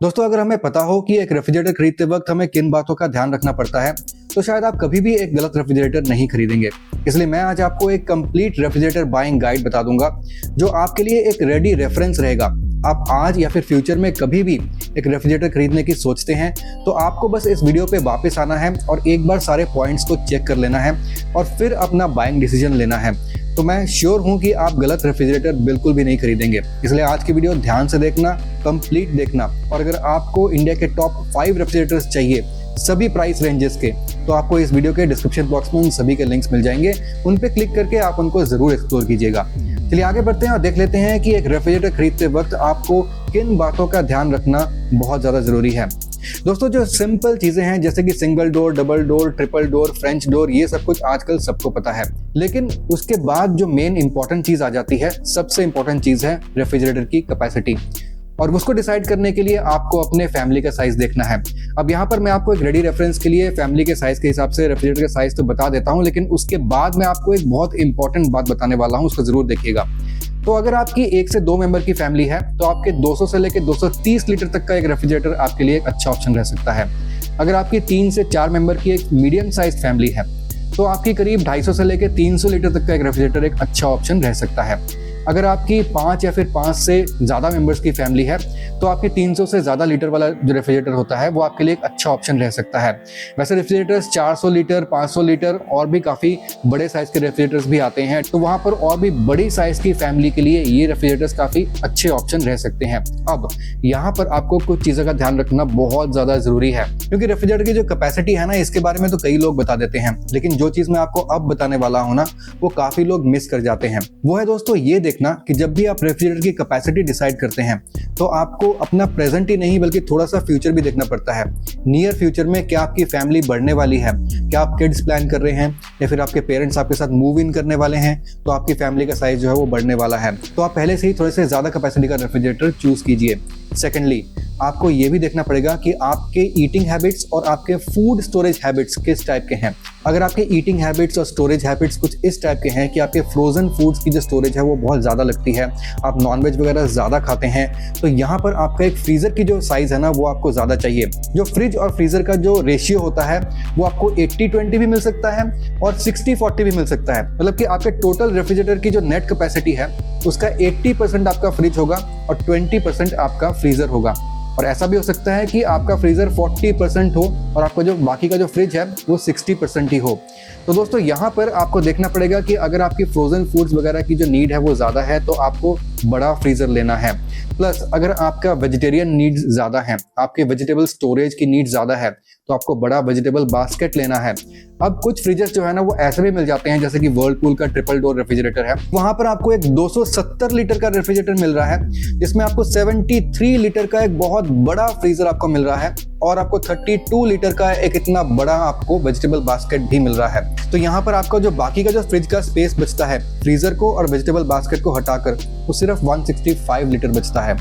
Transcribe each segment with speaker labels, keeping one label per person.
Speaker 1: दोस्तों, अगर हमें पता हो कि एक रेफ्रिजरेटर खरीदते वक्त हमें किन बातों का ध्यान रखना पड़ता है तो शायद आप कभी भी एक गलत रेफ्रिजरेटर नहीं खरीदेंगे। इसलिए मैं आज आपको एक कंप्लीट रेफ्रिजरेटर बाइंग गाइड बता दूंगा जो आपके लिए एक रेडी रेफरेंस रहेगा। आप आज या फिर फ्यूचर में कभी भी एक रेफ्रिजरेटर खरीदने की सोचते हैं तो आपको बस इस वीडियो पे वापस आना है और एक बार सारे पॉइंट्स को चेक कर लेना है और फिर अपना बाइंग डिसीजन लेना है। तो मैं श्योर हूं कि आप गलत रेफ्रिजरेटर बिल्कुल भी नहीं खरीदेंगे। इसलिए आज की वीडियो ध्यान से देखना, कंप्लीट देखना। और अगर आपको इंडिया के टॉप 5 रेफ्रिजरेटर्स चाहिए सभी प्राइस रेंजेस के, तो आपको इस वीडियो के डिस्क्रिप्शन बॉक्स में उन सभी के लिंक्स मिल जाएंगे। उन पे क्लिक करके आप उनको जरूर एक्सप्लोर कीजिएगा। चलिए आगे बढ़ते हैं और देख लेते हैं कि एक रेफ्रिजरेटर खरीदते वक्त आपको किन बातों का ध्यान रखना बहुत ज़्यादा ज़रूरी है। दोस्तों, जो सिंपल चीज़ें हैं जैसे कि single door, double door, triple door, French door, ये सब कुछ आजकल सबको पता है। लेकिन उसके बाद जो मेन इंपॉर्टेंट चीज़ आ जाती है, सबसे इंपॉर्टेंट चीज़ है रेफ्रिजरेटर की कैपेसिटी। और उसको डिसाइड करने के लिए आपको अपने फैमिली का साइज देखना है। अब यहाँ पर मैं आपको एक रेडी रेफरेंस के लिए फैमिली के साइज के हिसाब से रेफ्रिजरेटर का साइज तो बता देता हूँ, लेकिन उसके बाद मैं आपको एक बहुत इंपॉर्टेंट बात बताने वाला हूँ, उसको जरूर देखिएगा। तो अगर आपकी 1 से 2 मेंबर की फैमिली है तो आपके 200 से लेकर 230 लीटर तक का एक रेफ्रिजरेटर आपके लिए एक अच्छा ऑप्शन रह सकता है। अगर आपकी 3 से 4 मेंबर की एक मीडियम साइज फैमिली है तो आपकी करीब 250 से लेकर 300 लीटर तक का एक रेफ्रिजरेटर एक अच्छा ऑप्शन रह सकता है। अगर आपकी 5 या फिर 5 से ज़्यादा मेंबर्स की फैमिली है तो आपके 300 से ज़्यादा लीटर वाला जो रेफ्रिजरेटर होता है वो आपके लिए एक अच्छा ऑप्शन रह सकता है। वैसे रेफ्रिजरेटर्स 400 लीटर, 500 लीटर और भी काफ़ी बड़े साइज़ के रेफ्रिजरेटर्स भी आते हैं, तो वहाँ पर और भी बड़ी साइज़ की फैमिली के लिए ये रेफ्रिजरेटर्स काफ़ी अच्छे ऑप्शन रह सकते हैं। अब यहाँ पर आपको कुछ चीज़ों का ध्यान रखना बहुत ज़्यादा ज़रूरी है, क्योंकि रेफ्रिजरेटर की जो कैपेसिटी है ना, इसके बारे में तो कई लोग बता देते हैं, लेकिन जो चीज़ मैं आपको अब बताने वाला हूँ ना, वो काफ़ी लोग मिस कर जाते हैं। वो है दोस्तों ये देखना कि जब भी आप रेफ्रिजरेटर की कैपेसिटी डिसाइड करते हैं तो आपको अपना प्रेजेंट ही नहीं बल्कि थोड़ा सा फ्यूचर भी देखना पड़ता है। नियर फ्यूचर में क्या आपकी फैमिली बढ़ने वाली है, क्या आप किड्स प्लान कर रहे हैं या फिर आपके पेरेंट्स आपके साथ मूव इन करने वाले हैं, तो आपकी फैमिली का साइज जो है वो बढ़ने वाला है। तो आप पहले से ही थोड़े से ज़्यादा कैपेसिटी का रेफ्रिजरेटर चूज कीजिए। सेकेंडली, आपको ये भी देखना पड़ेगा कि आपके ईटिंग हैबिट्स और आपके फूड स्टोरेज हैबिट्स किस टाइप के हैं। अगर आपके ईटिंग हैबिट्स और स्टोरेज हैबिट्स कुछ इस टाइप के हैं कि आपके फ्रोजन फूड्स की जो स्टोरेज है वो बहुत ज़्यादा लगती है, आप नॉनवेज वगैरह ज़्यादा खाते हैं, तो यहाँ पर आपका एक फ्रीज़र की जो साइज़ है ना वो आपको ज़्यादा चाहिए। जो फ्रिज और फ्रीज़र का जो रेशियो होता है वो आपको 80-20 भी मिल सकता है और 60-40 भी मिल सकता है। मतलब कि आपके टोटल रेफ्रिजरेटर की जो नेट कैपेसिटी है उसका 80% आपका फ्रिज होगा और 20% आपका फ्रीज़र होगा। और ऐसा भी हो सकता है कि आपका फ्रीज़र 40% हो और आपका जो बाकी का जो फ्रिज है वो 60% ही हो। तो दोस्तों यहाँ पर आपको देखना पड़ेगा कि अगर आपकी फ्रोजन फूड्स वगैरह की जो नीड है वो ज़्यादा है तो आपको बड़ा फ्रीज़र लेना है। प्लस अगर आपका वेजिटेरियन नीड्स ज़्यादा है, आपके वेजिटेबल स्टोरेज की नीड ज़्यादा है, तो आपको बड़ा वेजिटेबल बास्केट लेना है। अब कुछ फ्रीजर्स जो है ना वो ऐसे भी मिल जाते हैं, जैसे कि वर्लपूल का ट्रिपल डोर रेफ्रिजरेटर है, वहां पर आपको एक 270 लीटर का रेफ्रिजरेटर मिल रहा है जिसमें आपको 73 लीटर का एक बहुत बड़ा फ्रीजर आपको मिल रहा है और आपको 32 लीटर का एक इतना बड़ा आपको वेजिटेबल बास्केट भी मिल रहा है। तो यहाँ पर आपका जो बाकी का जो फ्रिज का स्पेस बचता है फ्रीजर को और वेजिटेबल बास्केट को हटाकर वो सिर्फ 165 लीटर बचता है।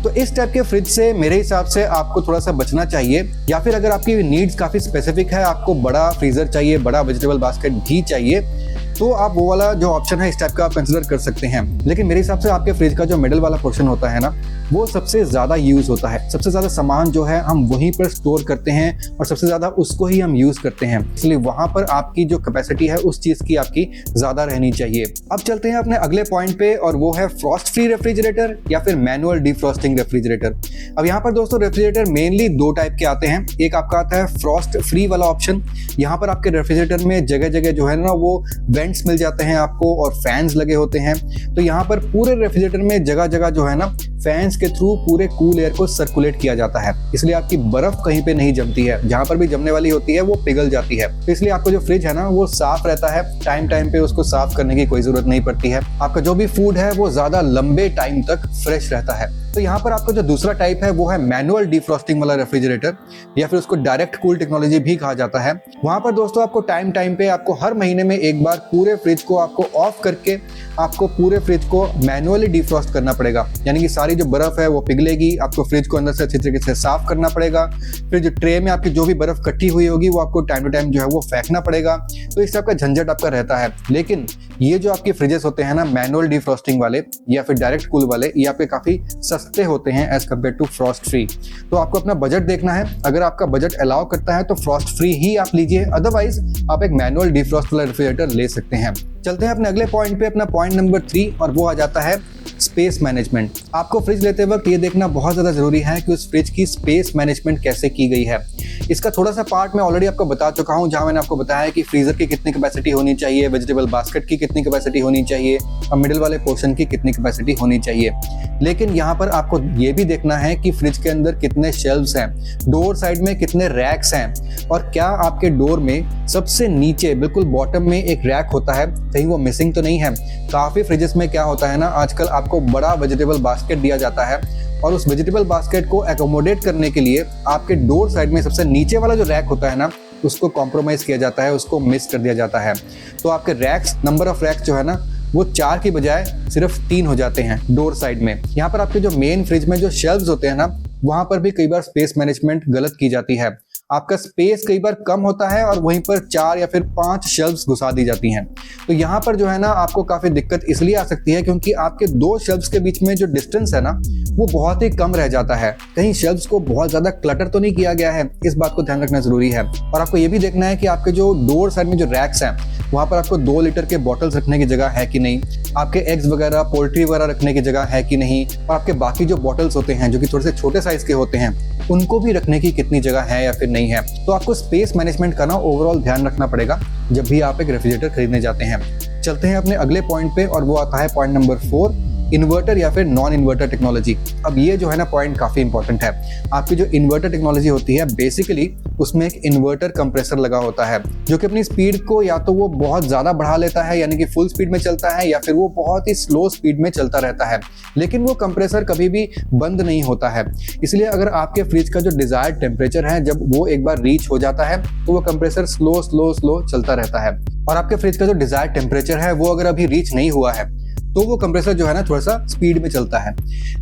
Speaker 1: तो इस टाइप के फ्रिज से मेरे हिसाब से आपको थोड़ा सा बचना चाहिए, या फिर अगर आपकी नीड्स काफ़ी स्पेसिफिक है, आपको बड़ा फ्रीजर चाहिए, बड़ा वेजिटेबल बास्केट भी चाहिए, तो आप वो वाला जो ऑप्शन है इस टाइप का आप कंसिडर कर सकते हैं। लेकिन मेरे हिसाब से आपके फ्रिज का जो मिडल वाला पोर्शन होता है ना वो सबसे ज़्यादा यूज़ होता है। सबसे ज़्यादा सामान जो है हम वहीं पर स्टोर करते हैं और सबसे ज़्यादा उसको ही हम यूज़ करते हैं, इसलिए वहाँ पर आपकी जो कैपेसिटी है उस चीज़ की आपकी ज़्यादा रहनी चाहिए। अब चलते हैं अपने अगले पॉइंट पे और वो है फ्रॉस्ट फ्री रेफ्रिजरेटर या फिर मैनुअल डिफ्रॉस्टिंग रेफ्रिजरेटर। अब यहाँ पर दोस्तों रेफ्रिजरेटर मेनली 2 टाइप के आते हैं। एक आपका आता है फ्रॉस्ट फ्री वाला ऑप्शन। यहाँ पर आपके रेफ्रिजरेटर में जगह जगह जो है ना वो वेंट्स मिल जाते हैं आपको और फैंस लगे होते हैं। तो यहाँ पर पूरे रेफ्रिजरेटर में जगह जगह जो है ना फैंस के थ्रू पूरे कूल एयर को सर्कुलेट किया जाता है, इसलिए आपकी बर्फ कहीं पे नहीं जमती है, जहां पर भी जमने वाली होती है वो पिघल जाती है। तो इसलिए आपका जो फ्रिज है ना वो साफ रहता है, टाइम टाइम पे उसको साफ करने की कोई जरूरत नहीं पड़ती है। आपका जो भी फूड है वो ज्यादा लंबे टाइम तक फ्रेश रहता है। तो यहाँ पर आपका जो दूसरा टाइप है वो है मैनुअल डिफ्रॉस्टिंग वाला रेफ्रिजरेटर, या फिर उसको डायरेक्ट कूल टेक्नोलॉजी भी कहा जाता है। वहां पर दोस्तों आपको टाइम टाइम पे आपको हर महीने में एक बार पूरे फ्रिज को आपको ऑफ करके आपको पूरे फ्रिज को मैनुअली डिफ्रॉस्ट करना पड़ेगा, यानी कि सारी जो बर्फ है वो पिघलेगी, आपको फ्रिज को अंदर से अच्छी तरीके से साफ करना पड़ेगा। फिर जो ट्रे में आपकी जो भी बर्फ इकट्ठी हुई होगी वो आपको टाइम टू टाइम जो है वो फेंकना पड़ेगा। तो इस टाइप का झंझट आपका रहता है। लेकिन ये जो आपके फ्रिजेस होते हैं ना मैनुअल डिफ्रॉस्टिंग वाले या फिर डायरेक्ट कूल वाले, ये आपके काफी सस्ते सस्ते होते हैं as compare to frost free. तो आपको अपना बजट देखना है, अगर आपका बजट अलाउ करता है तो फ्रॉस्ट फ्री ही आप लीजिए, अदरवाइज आप एक मैनुअल डिफ्रॉस्ट वाला रेफ्रिजरेटर ले सकते हैं। चलते हैं अपने अगले पॉइंट पे, अपना पॉइंट नंबर 3, और वो आ जाता है स्पेस मैनेजमेंट। आपको फ्रिज लेते वक्त ये देखना बहुत ज़्यादा ज़रूरी है कि उस फ्रिज की स्पेस मैनेजमेंट कैसे की गई है। इसका थोड़ा सा पार्ट मैं ऑलरेडी आपको बता चुका हूँ, जहाँ मैंने आपको बताया कि फ्रीजर की कितनी कैपेसिटी होनी चाहिए, वेजिटेबल बास्केट की कितनी कैपेसिटी होनी चाहिए और मिडिल वाले पोर्शन की कितनी कैपेसिटी होनी चाहिए। लेकिन यहाँ पर आपको ये भी देखना है कि फ्रिज के अंदर कितने शेल्व्स हैं, डोर साइड में कितने रैक्स हैं, और क्या आपके डोर में सबसे नीचे बिल्कुल बॉटम में एक रैक होता है, कहीं वो मिसिंग तो नहीं है। काफ़ी फ्रिजेस में क्या होता है ना, आजकल आपको बड़ा वेजिटेबल बास्केट दिया जाता है और उस वेजिटेबल बास्केट को एकोमोडेट करने के लिए आपके डोर साइड में सबसे नीचे वाला जो रैक होता है ना, उसको कॉम्प्रोमाइज किया जाता है, उसको मिस कर दिया जाता है। तो आपके रैक्स, नंबर ऑफ रैक्स जो है ना, वो 4 की बजाय सिर्फ 3 हो जाते हैं डोर साइड में। यहाँ पर आपके जो मेन फ्रिज में जो शेल्व्स होते हैं ना, वहां पर भी कई बार स्पेस मैनेजमेंट गलत की जाती है। आपका स्पेस कई बार कम होता है और वहीं पर 4 या फिर 5 शेल्व्स घुसा दी जाती हैं। तो यहाँ पर जो है ना, आपको काफी दिक्कत इसलिए आ सकती है क्योंकि आपके 2 शेल्व्स के बीच में जो डिस्टेंस है ना, वो बहुत ही कम रह जाता है। कहीं शेल्व्स को बहुत ज्यादा क्लटर तो नहीं किया गया है, इस बात को ध्यान रखना जरूरी है। और आपको ये भी देखना है कि आपके जो डोर साइड में जो रैक्स हैं, वहां पर आपको 2 लीटर के बॉटल्स रखने की जगह है कि नहीं, आपके एग्स वगैरह, पोल्ट्री वगैरह रखने की जगह है कि नहीं, और आपके बाकी जो बॉटल्स होते हैं जो कि थोड़े से छोटे साइज के होते हैं, उनको भी रखने की कितनी जगह है या फिर नहीं है। तो आपको स्पेस मैनेजमेंट का ना ओवरऑल ध्यान रखना पड़ेगा जब भी आप एक रेफ्रिजरेटर खरीदने जाते हैं। चलते हैं अपने अगले पॉइंट पे, और वो आता है पॉइंट नंबर 4, इन्वर्टर या फिर नॉन इन्वर्टर टेक्नोलॉजी। अब ये जो है ना पॉइंट काफी इंपॉर्टेंट है। आपकी जो इन्वर्टर टेक्नोलॉजी होती है, बेसिकली उसमें एक इन्वर्टर कंप्रेसर लगा होता है जो कि अपनी स्पीड को या तो वो बहुत ज्यादा बढ़ा लेता है, यानी कि फुल स्पीड में चलता है, या फिर वो बहुत ही स्लो स्पीड में चलता रहता है। लेकिन वो कंप्रेसर कभी भी बंद नहीं होता है। इसलिए अगर आपके फ्रिज का जो डिजायर्ड टेम्परेचर है, जब वो एक बार रीच हो जाता है तो वो कंप्रेसर स्लो स्लो स्लो चलता रहता है। और आपके फ्रिज का जो डिजायर्ड टेम्परेचर है वो अगर अभी रीच नहीं हुआ है तो वो कंप्रेसर जो है ना थोड़ा सा स्पीड में चलता है,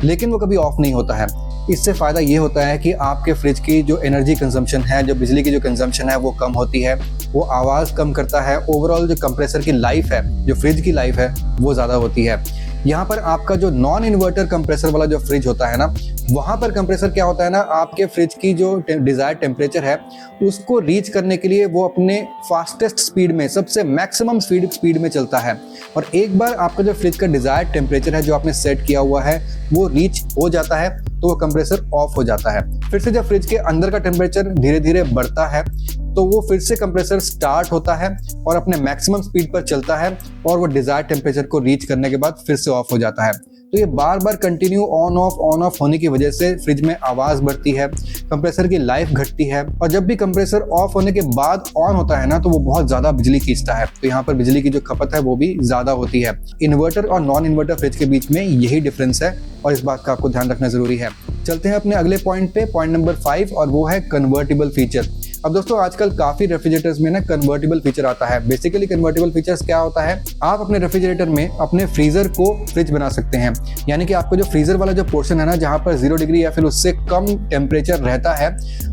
Speaker 1: लेकिन वो कभी ऑफ नहीं होता है। इससे फायदा ये होता है कि आपके फ्रिज की जो एनर्जी कंजम्पशन है, जो बिजली की जो कंजम्पशन है, वो कम होती है, वो आवाज़ कम करता है। ओवरऑल जो कंप्रेसर की लाइफ है, जो फ्रिज की लाइफ है, वो ज़्यादा होती है। यहाँ पर आपका जो नॉन इन्वर्टर कंप्रेसर वाला जो फ्रिज होता है ना, वहाँ पर कंप्रेसर क्या होता है ना, आपके फ्रिज की जो डिजायर्ड टेम्परेचर है उसको रीच करने के लिए वो अपने फास्टेस्ट स्पीड में, सबसे मैक्सिमम स्पीड में चलता है। और एक बार आपका जो फ्रिज का डिजायर्ड टेम्परेचर है जो आपने सेट किया हुआ है वो रीच हो जाता है तो वो कंप्रेसर ऑफ हो जाता है। फिर से जब फ्रिज के अंदर का टेम्परेचर धीरे धीरे बढ़ता है तो वो फिर से कंप्रेसर स्टार्ट होता है और अपने मैक्सिमम स्पीड पर चलता है, और वो डिजायर्ड टेम्परेचर को रीच करने के बाद फिर से ऑफ हो जाता है। तो ये बार बार कंटिन्यू ऑन ऑफ होने की वजह से फ्रिज में आवाज़ बढ़ती है, कंप्रेसर की लाइफ घटती है, और जब भी कंप्रेसर ऑफ होने के बाद ऑन होता है ना तो वो बहुत ज़्यादा बिजली खींचता है। तो यहाँ पर बिजली की जो खपत है वो भी ज़्यादा होती है। इन्वर्टर और नॉन इन्वर्टर फ्रिज के बीच में यही डिफरेंस है और इस बात का आपको ध्यान रखना ज़रूरी है। चलते हैं अपने अगले पॉइंट पे, पॉइंट नंबर 5, और वो है कन्वर्टिबल फीचर। अब दोस्तों आजकल काफ़ी रेफ्रिजरेटर्स में ना कन्वर्टिबल फीचर आता है। बेसिकली कन्वर्टिबल फीचर्स क्या होता है, आप अपने रेफ्रिजरेटर में अपने फ्रीजर को फ्रिज बना सकते हैं। यानी कि आपको जो फ्रीजर वाला जो पोर्शन है ना, जहाँ पर 0 डिग्री या फिर उससे कम टेम्परेचर रहता है,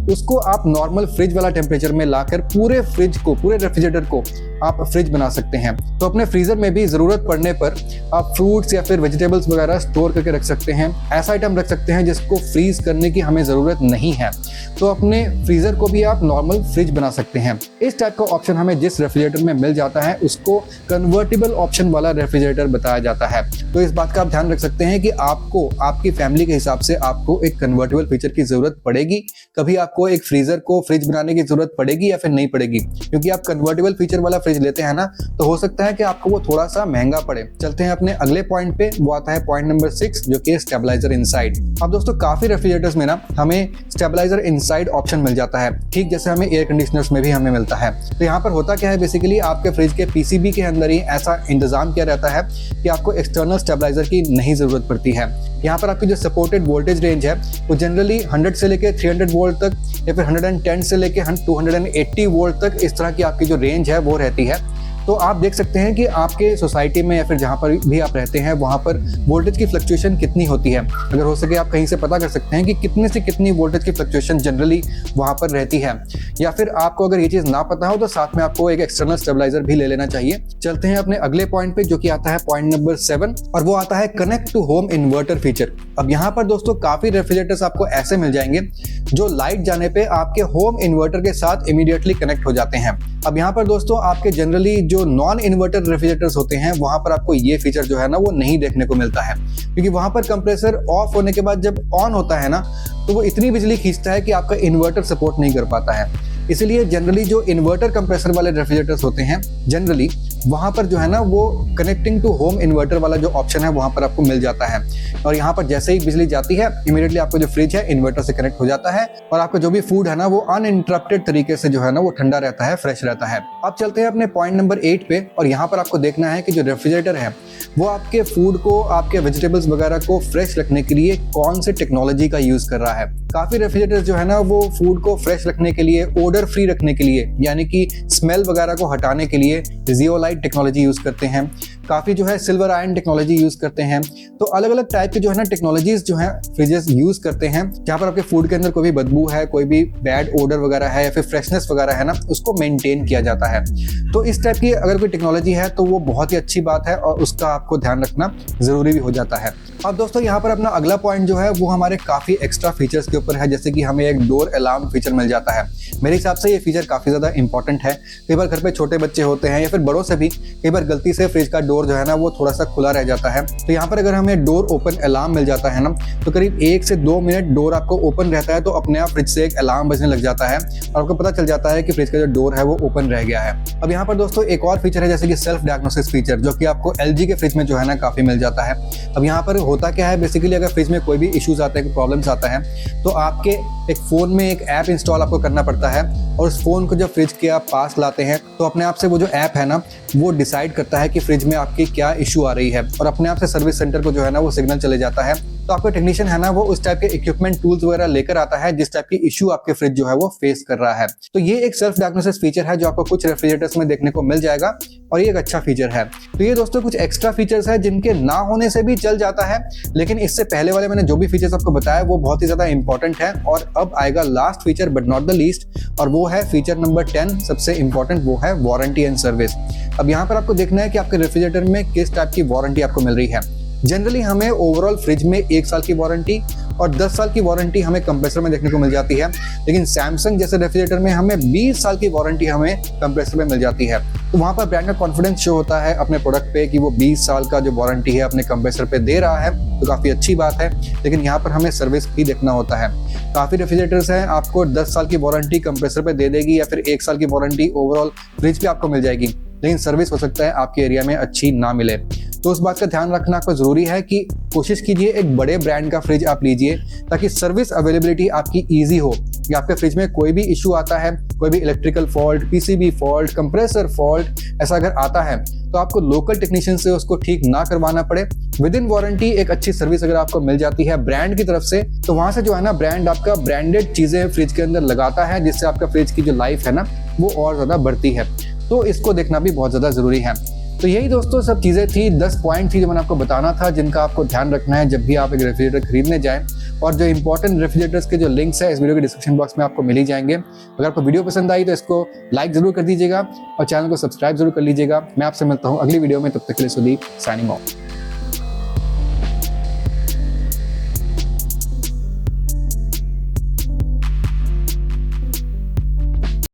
Speaker 1: उसको आप नॉर्मल फ्रिज वाला टेम्परेचर में लाकर पूरे फ्रिज को, पूरे रेफ्रिजरेटर को आप फ्रिज बना सकते हैं। तो अपने फ्रीजर में भी जरूरत पड़ने पर आप फ्रूट्स या फिर वेजिटेबल्स वगैरह स्टोर करके रख सकते हैं। ऐसा आइटम रख सकते हैं जिसको फ्रीज करने की हमें जरूरत नहीं है, तो अपने फ्रीजर को भी आप नॉर्मल फ्रिज बना सकते हैं। इस टाइप का ऑप्शन हमें जिस रेफ्रिजरेटर में मिल जाता है उसको कन्वर्टिबल ऑप्शन वाला रेफ्रिजरेटर बताया जाता है। तो इस बात का आप ध्यान रख सकते हैं कि आपको, आपकी फैमिली के हिसाब से आपको एक कन्वर्टिबल फीचर की जरूरत पड़ेगी। कभी आपको एक फ्रीजर को फ्रिज बनाने की जरूरत पड़ेगी या फिर नहीं पड़ेगी, क्योंकि आप कन्वर्टिबल फीचर वाला फ्रिज लेते हैं ना, तो हो सकता है कि आपको वो थोड़ा सा महंगा पड़े। चलते हैं अपने अगले पॉइंट पे, वो आता है पॉइंट नंबर 6, जो कि स्टेबलाइजर इनसाइड। अब दोस्तों काफी रेफ्रिजरेटर्स में ना हमें स्टेबलाइजर इनसाइड ऑप्शन मिल जाता है, ठीक जैसे हमें एयर कंडीशनर्स में भी हमें मिलता है। तो यहाँ पर होता क्या है, बेसिकली आपके फ्रिज के पीसीबी के अंदर ही ऐसा इंतजाम किया रहता है कि आपको एक्सटर्नल स्टेबलाइजर की नहीं जरूरत पड़ती है। यहाँ पर आपकी जो सपोर्टेड वोल्टेज रेंज है वो जनरली 100 से लेके 300 वोल्ट तक, या फिर 110 से लेके 280 वोल्ट तक, इस तरह की आपकी जो रेंज है वो रहती है। तो आप देख सकते हैं कि आपके सोसाइटी में या फिर जहाँ पर भी आप रहते हैं वहाँ पर वोल्टेज की फ्लक्चुएशन कितनी होती है। अगर हो सके आप कहीं से पता कर सकते हैं कि कितने से कितनी वोल्टेज की फ्लक्चुएशन जनरली वहाँ पर रहती है, या फिर आपको अगर ये चीज़ ना पता हो तो साथ में आपको एक एक्सटर्नल स्टेबलाइजर भी ले लेना चाहिए। चलते हैं अपने अगले पॉइंट पे, जो कि आता है पॉइंट नंबर 7, और वो आता है connect to home inverter feature. अब यहाँ पर दोस्तों काफी रेफ्रिजरेटर्स आपको ऐसे मिल जाएंगे जो लाइट जाने पे आपके होम इन्वर्टर के साथ इमीडिएटली कनेक्ट हो जाते हैं। अब यहाँ पर दोस्तों आपके जनरली जो नॉन इन्वर्टर रेफ्रिजरेटर्स होते हैं वहां पर आपको ये फीचर जो है ना वो नहीं देखने को मिलता है, क्योंकि वहां पर कंप्रेसर ऑफ होने के बाद जब ऑन होता है ना तो वो इतनी बिजली खींचता है कि आपका इन्वर्टर सपोर्ट नहीं कर पाता है। इसलिए जनरली जो इन्वर्टर कंप्रेसर वाले रेफ्रिजरेटर्स होते हैं जनरली वहां पर जो है ना वो कनेक्टिंग टू होम इन्वर्टर वाला जो ऑप्शन है वहां पर आपको मिल जाता है, और यहाँ पर जैसे ही बिजली जाती है इमीडिएटली आपको जो फ्रिज है इन्वर्टर से कनेक्ट हो जाता है और आपका जो भी फूड है ना वो अनइंटरप्टेड तरीके से जो है ना वो ठंडा रहता है, फ्रेश रहता है। अब चलते हैं अपने पॉइंट नंबर 8 पे, और यहाँ पर आपको देखना है कि जो रेफ्रिजरेटर है वो आपके फूड को, आपके वेजिटेबल्स वगैरह को फ्रेश रखने के लिए कौन से टेक्नोलॉजी का यूज कर रहा है। काफी रेफ्रिजरेटर्स जो है ना वो फूड को फ्रेश रखने के लिए, ओडर फ्री रखने के लिए, यानी कि स्मेल वगैरह को हटाने के लिए जियोलाइट टेक्नोलॉजी यूज करते हैं। काफी जो है सिल्वर आयन टेक्नोलॉजी यूज करते हैं। तो अलग अलग टाइप के जो है ना टेक्नोलॉजीज जो है फ्रिजेस यूज करते हैं, जहां पर आपके फूड के अंदर कोई भी बदबू है, कोई भी बैड ओडर वगैरह है या फिर फ्रेशनेस वगैरह है ना उसको मेंटेन किया जाता है। तो इस टाइप की अगर कोई टेक्नोलॉजी है तो वो बहुत ही अच्छी बात है और उसका आपको ध्यान रखना जरूरी भी हो जाता है। अब दोस्तों यहाँ पर अपना अगला पॉइंट जो है वो हमारे काफी एक्स्ट्रा फीचर्स के ऊपर है, जैसे कि हमें एक डोर अलार्म फीचर मिल जाता है। मेरे हिसाब से ये फीचर काफी ज्यादा इंपॉर्टेंट है। कई बार घर पे छोटे बच्चे होते हैं या फिर बड़ों से भी कई बार गलती से फ्रिज का डोर जो है ना वो थोड़ा सा खुला रह जाता है, तो यहाँ पर अगर हमें डोर ओपन अलार्म मिल जाता है ना तो करीब 1 से 2 मिनट डोर आपको ओपन रहता है, तो अपने आप फ्रिज से एक अलार्म बजने लग जाता है और आपको पता चल जाता है कि फ्रिज का जो डोर है वो ओपन रह गया है। अब यहाँ पर दोस्तों एक और फीचर है जैसे कि सेल्फ डायग्नोसिस फीचर, जो कि आपको LG के फ्रिज में जो है ना काफी मिल जाता है। अब यहाँ पर होता क्या है, बेसिकली अगर फ्रिज में कोई भी इश्यूज आते हैं, प्रॉब्लम्स आता है, तो आपके एक फोन में एक ऐप इंस्टॉल आपको करना पड़ता है, और उस फोन को जब फ्रिज के आप पास लाते हैं तो अपने आप से वो जो ऐप है ना वो डिसाइड करता है कि फ्रिज में आपकी क्या इशू आ रही है, और अपने आप से सर्विस सेंटर को जो है ना वो सिग्नल चले जाता है। तो आपका टेक्नीशियन है ना वो उस टाइप के इक्विपमेंट टूल्स वगैरह लेकर आता है जिस टाइप की इशू आपके फ्रिज जो है वो फेस कर रहा है। तो ये एक सेल्फ डायग्नोसिस फीचर है जो आपको कुछ रेफ्रिजरेटर्स में देखने को मिल जाएगा, और ये एक अच्छा फीचर है। तो ये दोस्तों कुछ एक्स्ट्रा फीचर्स है जिनके ना होने से भी चल जाता है, लेकिन इससे पहले वाले मैंने जो भी फीचर्स आपको बताया वो बहुत ही ज्यादा इंपॉर्टेंट है। और अब आएगा last feature but not the least, और वो है फीचर नंबर 10, सबसे इंपॉर्टेंट, वो है वारंटी एंड सर्विस। अब यहाँ पर आपको देखना है कि आपके रेफ्रिजरेटर में किस टाइप की वारंटी आपको मिल रही है। जनरली हमें ओवरऑल फ्रिज में 1 साल की वारंटी और 10 साल की वारंटी हमें कंप्रेसर में देखने को मिल जाती है, लेकिन सैमसंग जैसे रेफ्रिजरेटर में हमें 20 साल की वारंटी हमें कंप्रेसर में मिल जाती है। तो वहां पर ब्रांड का कॉन्फिडेंस शो होता है अपने प्रोडक्ट पे कि वो 20 साल का जो वारंटी है अपने कंप्रेसर पे दे रहा है, तो काफी अच्छी बात है। लेकिन यहाँ पर हमें सर्विस भी देखना होता है। काफी रेफ्रिजरेटर्स हैं आपको 10 साल की वारंटी कंप्रेसर पे दे देगी या फिर 1 साल की वारंटी ओवरऑल फ्रिज पे आपको मिल जाएगी, लेकिन सर्विस हो सकता है आपके एरिया में अच्छी ना मिले। तो उस बात का ध्यान रखना आपको जरूरी है कि कोशिश कीजिए एक बड़े ब्रांड का फ्रिज आप लीजिए, ताकि सर्विस अवेलेबिलिटी आपकी इजी हो। कि आपके फ्रिज में कोई भी इशू आता है, कोई भी electrical fault, PCB fault, compressor fault, ऐसा अगर आता है तो आपको लोकल टेक्नीशियन से उसको ठीक ना करवाना पड़े। विद इन वारंटी एक अच्छी सर्विस अगर आपको मिल जाती है ब्रांड की तरफ से, तो वहां से जो है ना ब्रांड आपका ब्रांडेड चीजें फ्रिज के अंदर लगाता है, जिससे आपका फ्रिज की जो लाइफ है ना वो और ज्यादा बढ़ती है। तो इसको देखना भी बहुत ज्यादा जरूरी है। तो यही दोस्तों सब चीजें थी, 10 पॉइंट थी जो मैंने आपको बताना था, जिनका आपको ध्यान रखना है जब भी आप एक रेफ्रिजरेटर खरीदने जाएं। और जो इंपॉर्टेंट रेफ्रिजरेटर्स के जो लिंक्स है इस वीडियो के डिस्क्रिप्शन बॉक्स में आपको मिल ही जाएंगे। अगर आपको वीडियो पसंद आई तो इसको लाइक जरूर कर दीजिएगा और चैनल को सब्सक्राइब जरूर कर लीजिएगा। मैं आपसे मिलता हूँ अगली वीडियो में, तब तक के लिए सुदीप साइनिंग ऑफ।